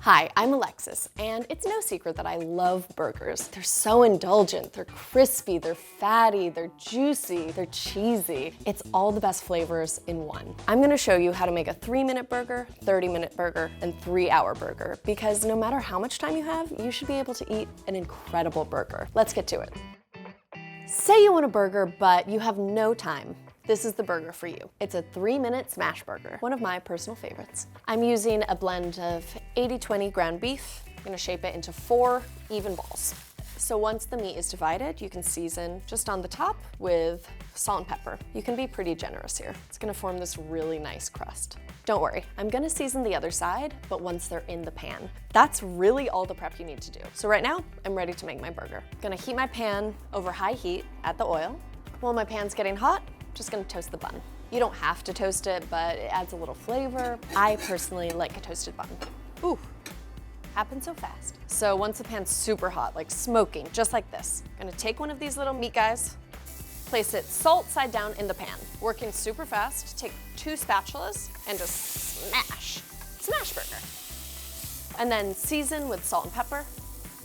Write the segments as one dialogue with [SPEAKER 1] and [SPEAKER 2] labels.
[SPEAKER 1] Hi, I'm Alexis, and it's no secret that I love burgers. They're so indulgent, they're crispy, they're fatty, they're juicy, they're cheesy. It's all the best flavors in one. I'm gonna show you how to make a 3-minute burger, 30-minute burger, and 3-hour burger, because no matter how much time you have, you should be able to eat an incredible burger. Let's get to it. Say you want a burger, but you have no time. This is the burger for you. It's a 3-minute smash burger, one of my personal favorites. I'm using a blend of 80-20 ground beef. I'm gonna shape it into 4 even balls. So once the meat is divided, you can season just on the top with salt and pepper. You can be pretty generous here. It's gonna form this really nice crust. Don't worry, I'm gonna season the other side, but once they're in the pan. That's really all the prep you need to do. So right now, I'm ready to make my burger. Gonna heat my pan over high heat, add the oil. While my pan's getting hot, just gonna toast the bun. You don't have to toast it, but it adds a little flavor. I personally like a toasted bun. Ooh, happened so fast. So once the pan's super hot, like smoking, just like this, gonna take one of these little meat guys, place it salt side down in the pan. Working super fast, take 2 spatulas and just smash burger. And then season with salt and pepper.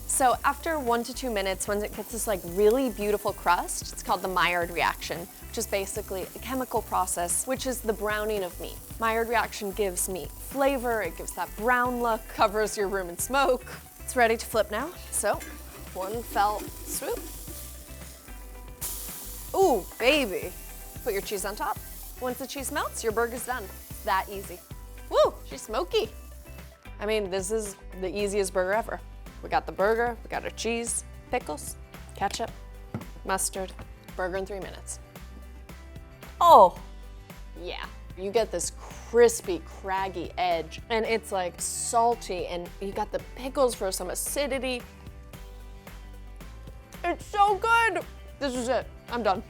[SPEAKER 1] So after 1 to 2 minutes, when it gets this like really beautiful crust, it's called the Maillard reaction, which is basically a chemical process, which is the browning of meat. Maillard reaction gives meat flavor, it gives that brown look, covers your room in smoke. It's ready to flip now. So, one fell swoop. Ooh, baby. Put your cheese on top. Once the cheese melts, your burger's done. It's that easy. Woo, she's smoky. I mean, this is the easiest burger ever. We got the burger, we got our cheese, pickles, ketchup, mustard, burger in 3 minutes. Oh, yeah. You get this crispy, craggy edge, and it's like salty, and you got the pickles for some acidity. It's so good. This is it, I'm done.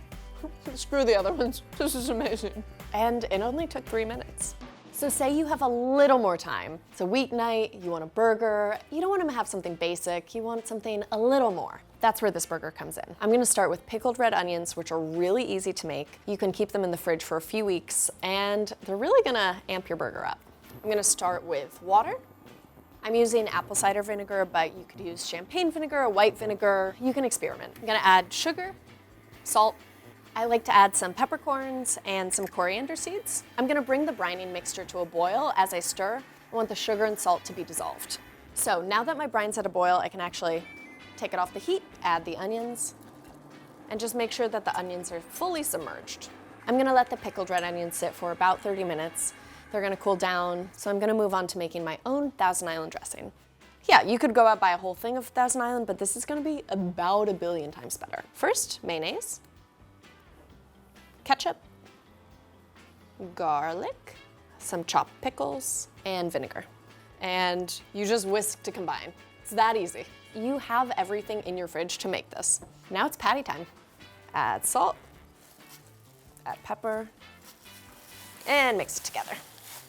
[SPEAKER 1] Screw the other ones, this is amazing. And it only took 3 minutes. So say you have a little more time. It's a weeknight, you want a burger, you don't want to have something basic, you want something a little more. That's where this burger comes in. I'm gonna start with pickled red onions, which are really easy to make. You can keep them in the fridge for a few weeks, and they're really gonna amp your burger up. I'm gonna start with water. I'm using apple cider vinegar, but you could use champagne vinegar or white vinegar. You can experiment. I'm gonna add sugar, salt. I like to add some peppercorns and some coriander seeds. I'm gonna bring the brining mixture to a boil. As I stir, I want the sugar and salt to be dissolved. So now that my brine's at a boil, I can actually take it off the heat, add the onions, and just make sure that the onions are fully submerged. I'm gonna let the pickled red onions sit for about 30 minutes. They're gonna cool down, so I'm gonna move on to making my own Thousand Island dressing. Yeah, you could go out buy a whole thing of Thousand Island, but this is gonna be about 1 billion times better. First, mayonnaise, ketchup, garlic, some chopped pickles, and vinegar. And you just whisk to combine. It's that easy. You have everything in your fridge to make this. Now it's patty time. Add salt, add pepper, and mix it together.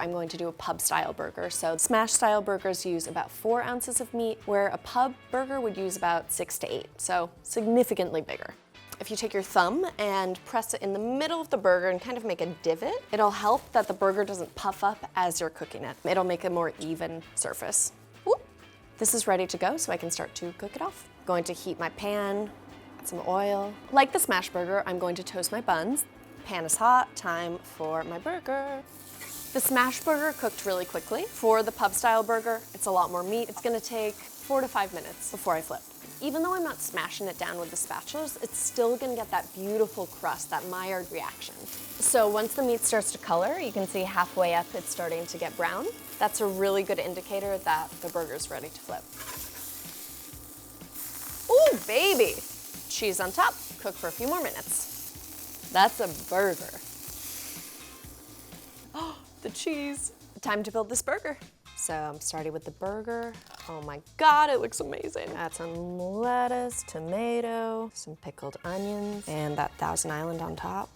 [SPEAKER 1] I'm going to do a pub style burger. So smash style burgers use about 4 ounces of meat, where a pub burger would use about 6 to 8, so significantly bigger. If you take your thumb and press it in the middle of the burger and kind of make a divot, it'll help that the burger doesn't puff up as you're cooking it. It'll make a more even surface. Whoop. This is ready to go, so I can start to cook it off. Going to heat my pan, add some oil. Like the smash burger, I'm going to toast my buns. Pan is hot, time for my burger. The smash burger cooked really quickly. For the pub style burger, it's a lot more meat. It's gonna take 4 to 5 minutes before I flip. Even though I'm not smashing it down with the spatulas, it's still gonna get that beautiful crust, that Maillard reaction. So once the meat starts to color, you can see halfway up it's starting to get brown. That's a really good indicator that the burger's ready to flip. Ooh, baby! Cheese on top, cook for a few more minutes. That's a burger. Oh, the cheese. Time to build this burger. So I'm starting with the burger. Oh my God, it looks amazing. Add some lettuce, tomato, some pickled onions, and that Thousand Island on top.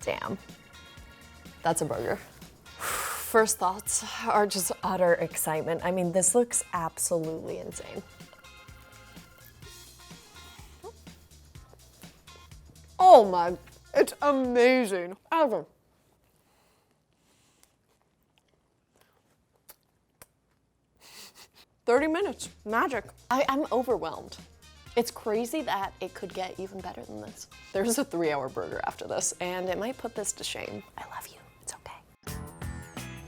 [SPEAKER 1] Damn, that's a burger. First thoughts are just utter excitement. I mean, this looks absolutely insane. Oh my, it's amazing. 30 minutes, magic. I'm overwhelmed. It's crazy that it could get even better than this. There's a 3-hour burger after this, and it might put this to shame. I love you, it's okay.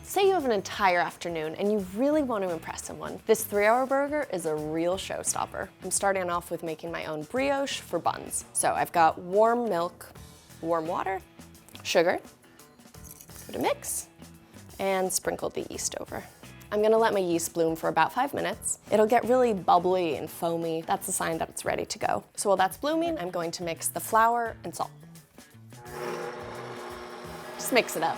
[SPEAKER 1] Say you have an entire afternoon and you really want to impress someone. This 3-hour burger is a real showstopper. I'm starting off with making my own brioche for buns. So I've got warm milk, warm water, sugar, put a mix, and sprinkle the yeast over. I'm gonna let my yeast bloom for about 5 minutes. It'll get really bubbly and foamy. That's a sign that it's ready to go. So while that's blooming, I'm going to mix the flour and salt. Just mix it up.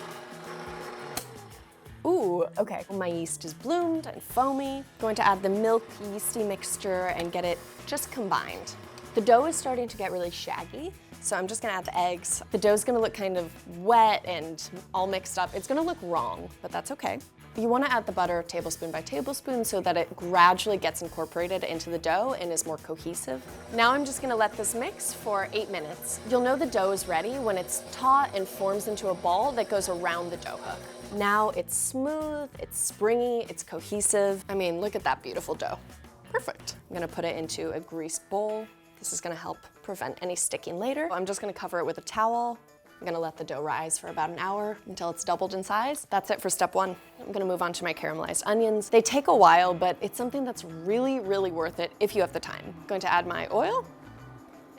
[SPEAKER 1] Ooh, okay. My yeast is bloomed and foamy. Going to add the milk yeasty mixture and get it just combined. The dough is starting to get really shaggy, so I'm just gonna add the eggs. The dough's gonna look kind of wet and all mixed up. It's gonna look wrong, but that's okay. You wanna add the butter tablespoon by tablespoon so that it gradually gets incorporated into the dough and is more cohesive. Now I'm just gonna let this mix for 8 minutes. You'll know the dough is ready when it's taut and forms into a ball that goes around the dough hook. Now it's smooth, it's springy, it's cohesive. I mean, look at that beautiful dough. Perfect. I'm gonna put it into a greased bowl. This is gonna help prevent any sticking later. I'm just gonna cover it with a towel. I'm gonna let the dough rise for about an hour until it's doubled in size. That's it for step 1. I'm gonna move on to my caramelized onions. They take a while, but it's something that's really, really worth it if you have the time. I'm going to add my oil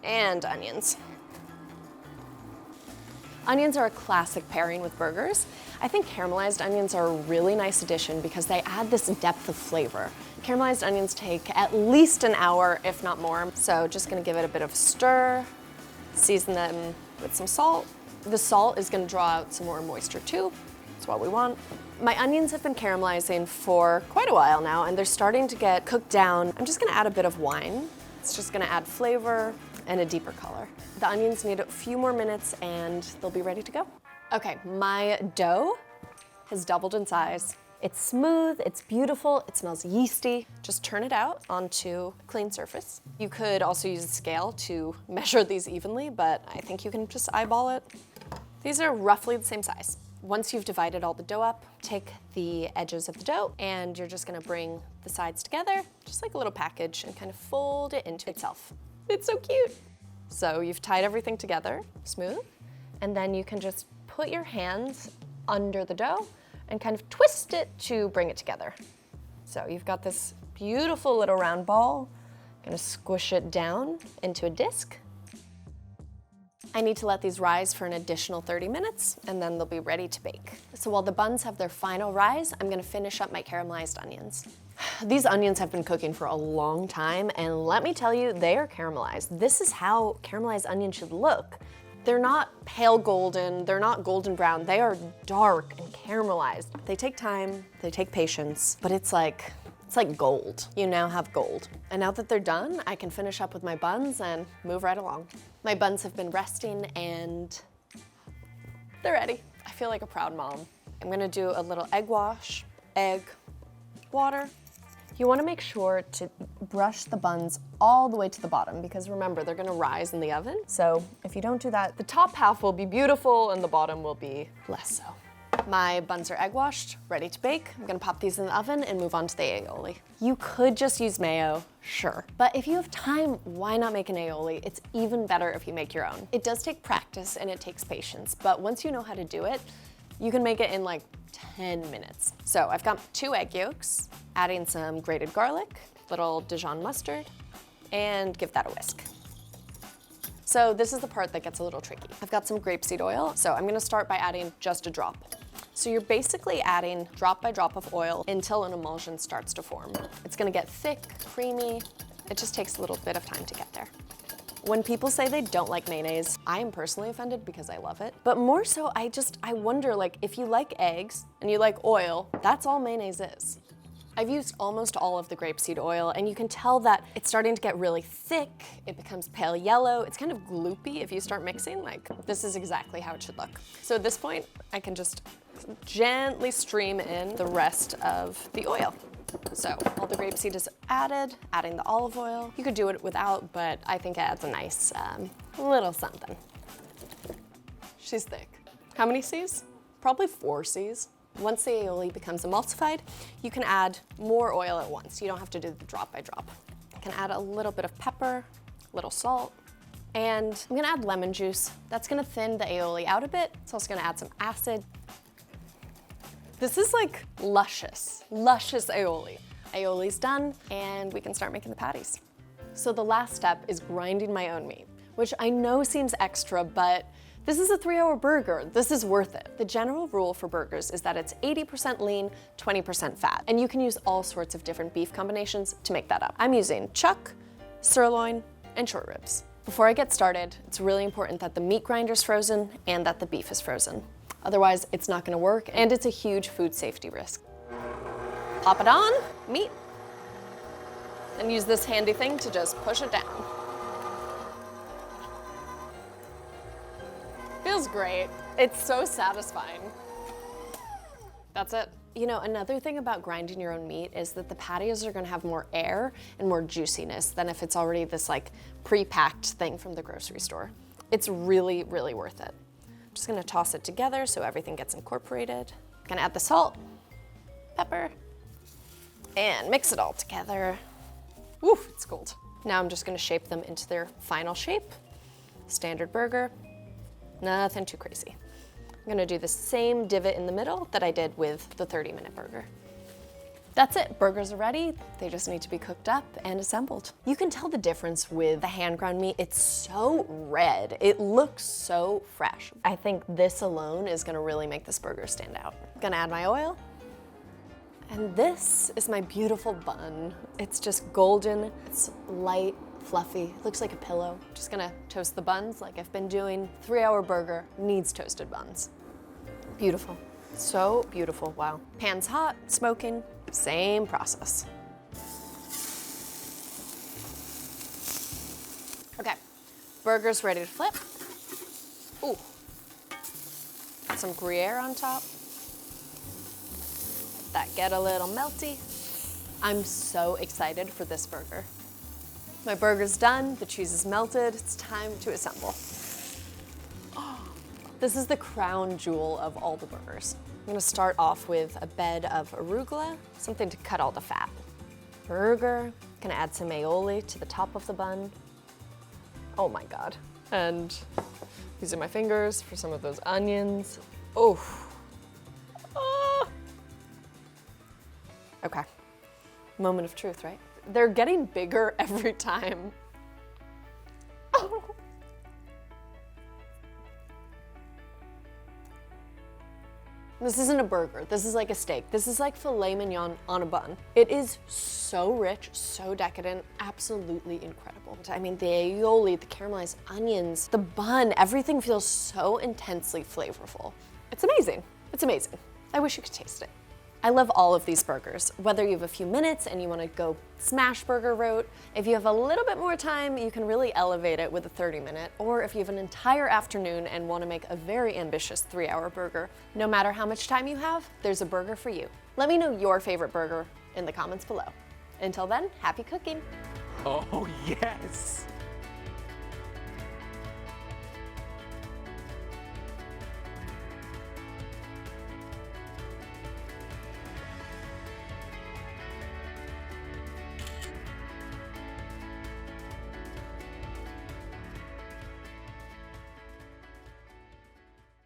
[SPEAKER 1] and onions. Onions are a classic pairing with burgers. I think caramelized onions are a really nice addition because they add this depth of flavor. Caramelized onions take at least an hour, if not more. So just gonna give it a bit of a stir, season them with some salt. The salt is gonna draw out some more moisture too. That's what we want. My onions have been caramelizing for quite a while now and they're starting to get cooked down. I'm just gonna add a bit of wine. It's just gonna add flavor and a deeper color. The onions need a few more minutes and they'll be ready to go. Okay, my dough has doubled in size. It's smooth, it's beautiful, it smells yeasty. Just turn it out onto a clean surface. You could also use a scale to measure these evenly, but I think you can just eyeball it. These are roughly the same size. Once you've divided all the dough up, take the edges of the dough and you're just gonna bring the sides together, just like a little package, and kind of fold it into itself. It's so cute. So you've tied everything together, smooth, and then you can just put your hands under the dough and kind of twist it to bring it together. So you've got this beautiful little round ball. I'm gonna squish it down into a disc. I need to let these rise for an additional 30 minutes and then they'll be ready to bake. So while the buns have their final rise, I'm gonna finish up my caramelized onions. These onions have been cooking for a long time and let me tell you, they are caramelized. This is how caramelized onions should look. They're not pale golden, they're not golden brown, they are dark and caramelized. They take time, they take patience, but it's like gold. You now have gold. And now that they're done, I can finish up with my buns and move right along. My buns have been resting and they're ready. I feel like a proud mom. I'm gonna do a little egg wash, egg, water. You wanna make sure to brush the buns all the way to the bottom because remember, they're gonna rise in the oven. So if you don't do that, the top half will be beautiful and the bottom will be less so. My buns are egg washed, ready to bake. I'm gonna pop these in the oven and move on to the aioli. You could just use mayo, sure. But if you have time, why not make an aioli? It's even better if you make your own. It does take practice and it takes patience, but once you know how to do it, you can make it in like 10 minutes. So I've got 2 egg yolks, adding some grated garlic, little Dijon mustard, and give that a whisk. So this is the part that gets a little tricky. I've got some grapeseed oil, so I'm gonna start by adding just a drop. So you're basically adding drop by drop of oil until an emulsion starts to form. It's gonna get thick, creamy. It just takes a little bit of time to get there. When people say they don't like mayonnaise, I am personally offended because I love it. But more so, I wonder, like, if you like eggs and you like oil, that's all mayonnaise is. I've used almost all of the grapeseed oil and you can tell that it's starting to get really thick, it becomes pale yellow, it's kind of gloopy if you start mixing, like this is exactly how it should look. So at this point, I can just gently stream in the rest of the oil. So all the grapeseed is added, adding the olive oil. You could do it without, but I think it adds a nice little something. She's thick. How many C's? Probably 4 C's. Once the aioli becomes emulsified, you can add more oil at once. You don't have to do the drop by drop. You can add a little bit of pepper, a little salt, and I'm gonna add lemon juice. That's gonna thin the aioli out a bit. It's also gonna add some acid. This is like luscious, luscious aioli. Aioli's done, and we can start making the patties. So the last step is grinding my own meat, which I know seems extra, but this is a 3-hour burger. This is worth it. The general rule for burgers is that it's 80% lean, 20% fat, and you can use all sorts of different beef combinations to make that up. I'm using chuck, sirloin, and short ribs. Before I get started, it's really important that the meat grinder's frozen and that the beef is frozen. Otherwise, it's not gonna work, and it's a huge food safety risk. Pop it on, meat, and use this handy thing to just push it down. Feels great. It's so satisfying. That's it. You know, another thing about grinding your own meat is that the patties are gonna have more air and more juiciness than if it's already this like pre-packed thing from the grocery store. It's really, really worth it. I'm just gonna toss it together so everything gets incorporated. Gonna add the salt, pepper, and mix it all together. Ooh, it's cold. Now I'm just gonna shape them into their final shape. Standard burger, nothing too crazy. I'm gonna do the same divot in the middle that I did with the 30-minute burger. That's it, burgers are ready. They just need to be cooked up and assembled. You can tell the difference with the hand-ground meat. It's so red. It looks so fresh. I think this alone is gonna really make this burger stand out. I'm gonna add my oil. And this is my beautiful bun. It's just golden, it's light, fluffy, looks like a pillow. Just gonna toast the buns like I've been doing. 3-hour burger needs toasted buns. Beautiful, so beautiful, wow. Pan's hot, smoking, same process. Okay, burger's ready to flip. Ooh, some Gruyere on top. That get a little melty. I'm so excited for this burger. My burger's done, the cheese is melted, it's time to assemble. Oh, this is the crown jewel of all the burgers. I'm gonna start off with a bed of arugula, something to cut all the fat. Burger, gonna add some aioli to the top of the bun. Oh my God. And using my fingers for some of those onions. Oh. Ah. Okay, moment of truth, right? They're getting bigger every time. Oh. This isn't a burger, this is like a steak. This is like filet mignon on a bun. It is so rich, so decadent, absolutely incredible. I mean, the aioli, the caramelized onions, the bun, everything feels so intensely flavorful. It's amazing, it's amazing. I wish you could taste it. I love all of these burgers. Whether you have a few minutes and you wanna go smash burger route, if you have a little bit more time, you can really elevate it with a 30-minute, or if you have an entire afternoon and wanna make a very ambitious 3-hour burger, no matter how much time you have, there's a burger for you. Let me know your favorite burger in the comments below. Until then, happy cooking.
[SPEAKER 2] Oh, yes.